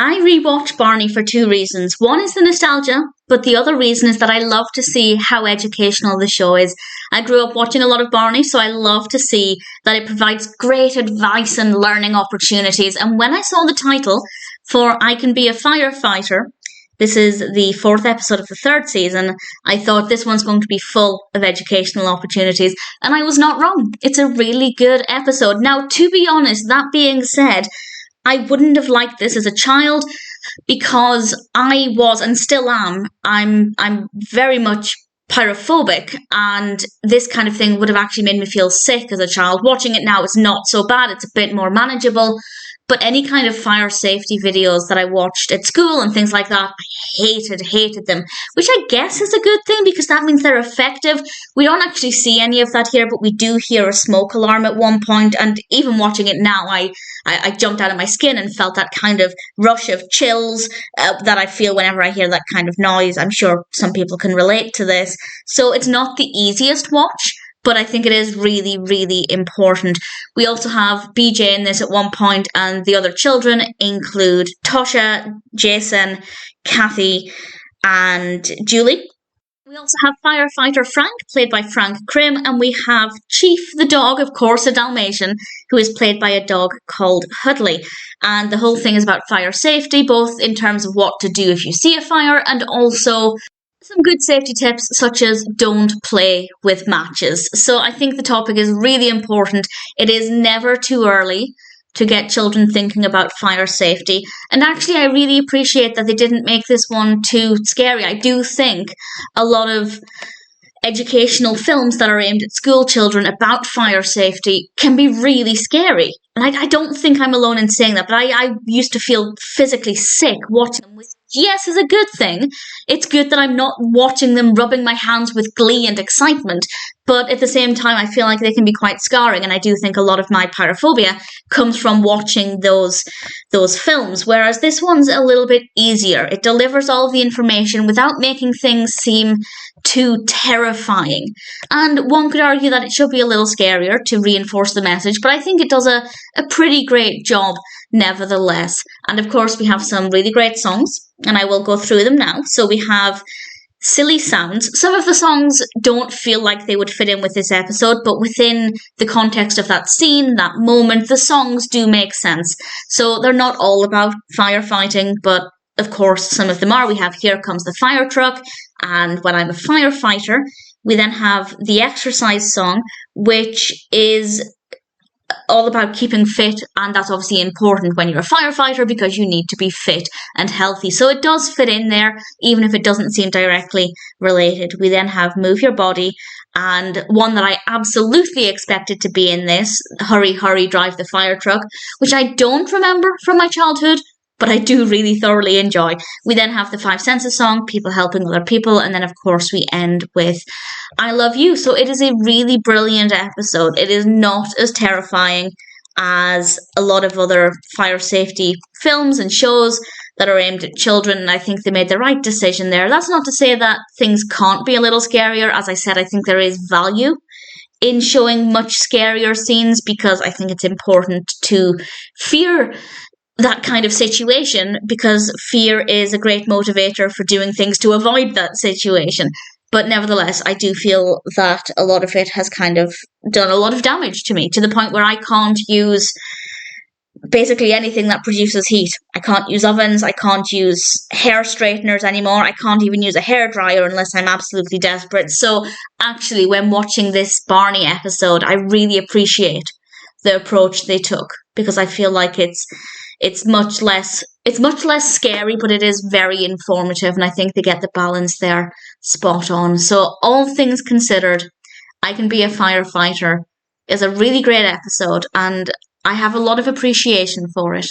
I rewatch Barney for two reasons. One is the nostalgia, but the other reason is that I love to see how educational the show is. I grew up watching a lot of Barney, so I love to see that it provides great advice and learning opportunities. And when I saw the title for I Can Be a Firefighter, this is the 4th episode of the 3rd season, I thought this one's going to be full of educational opportunities, and I was not wrong. It's a really good episode. Now, to be honest, that being said, I wouldn't have liked this as a child because I was and still am. I'm very much pyrophobic, and this kind of thing would have actually made me feel sick as a child. Watching it now, it's not so bad. It's a bit more manageable. But any kind of fire safety videos that I watched at school and things like that, I hated them. Which I guess is a good thing because that means they're effective. We don't actually see any of that here, but we do hear a smoke alarm at one point. And even watching it now, I jumped out of my skin and felt that kind of rush of chills that I feel whenever I hear that kind of noise. I'm sure some people can relate to this. So it's not the easiest watch, but I think it is really, really important. We also have BJ in this at one point, and the other children include Tosha, Jason, Kathy, and Julie. We also have Firefighter Frank, played by Frank Crim, and we have Chief the dog, of course, a Dalmatian, who is played by a dog called Hudley. And the whole thing is about fire safety, both in terms of what to do if you see a fire, and also some good safety tips such as don't play with matches. So I think the topic is really important. It is never too early to get children thinking about fire safety. And actually, I really appreciate that they didn't make this one too scary. I do think a lot of educational films that are aimed at school children about fire safety can be really scary. And I don't think I'm alone in saying that, but I used to feel physically sick watching them, which, yes, is a good thing. It's good that I'm not watching them rubbing my hands with glee and excitement, but at the same time, I feel like they can be quite scarring, and I do think a lot of my pyrophobia comes from watching those films, whereas this one's a little bit easier. It delivers all of the information without making things seem too terrifying. And one could argue that it should be a little scarier to reinforce the message, but I think it does a pretty great job nevertheless. And of course, we have some really great songs, and I will go through them now. So we have silly sounds. Some of the songs don't feel like they would fit in with this episode, but within the context of that scene, that moment, the songs do make sense. So they're not all about firefighting, but of course some of them are. We have Here Comes the Firetruck and When I'm a Firefighter. We then have the exercise song, which is all about keeping fit, and that's obviously important when you're a firefighter because you need to be fit and healthy. So it does fit in there, even if it doesn't seem directly related. We then have Move Your Body, and one that I absolutely expected to be in this, Hurry, Hurry, Drive the Firetruck, which I don't remember from my childhood, but I do really thoroughly enjoy. We then have the 5 Senses song, People Helping Other People, and then of course we end with I Love You. So it is a really brilliant episode. It is not as terrifying as a lot of other fire safety films and shows that are aimed at children, and I think they made the right decision there. That's not to say that things can't be a little scarier. As I said, I think there is value in showing much scarier scenes because I think it's important to fear that kind of situation, because fear is a great motivator for doing things to avoid that situation. But nevertheless, I do feel that a lot of it has kind of done a lot of damage to me, to the point where I can't use basically anything that produces heat. I can't use ovens, I can't use hair straighteners anymore, I can't even use a hairdryer unless I'm absolutely desperate. So actually, when watching this Barney episode, I really appreciate the approach they took, because I feel like it's much less scary, but it is very informative, and I think they get the balance there spot on. So all things considered, I Can Be a Firefighter is a really great episode, and I have a lot of appreciation for it.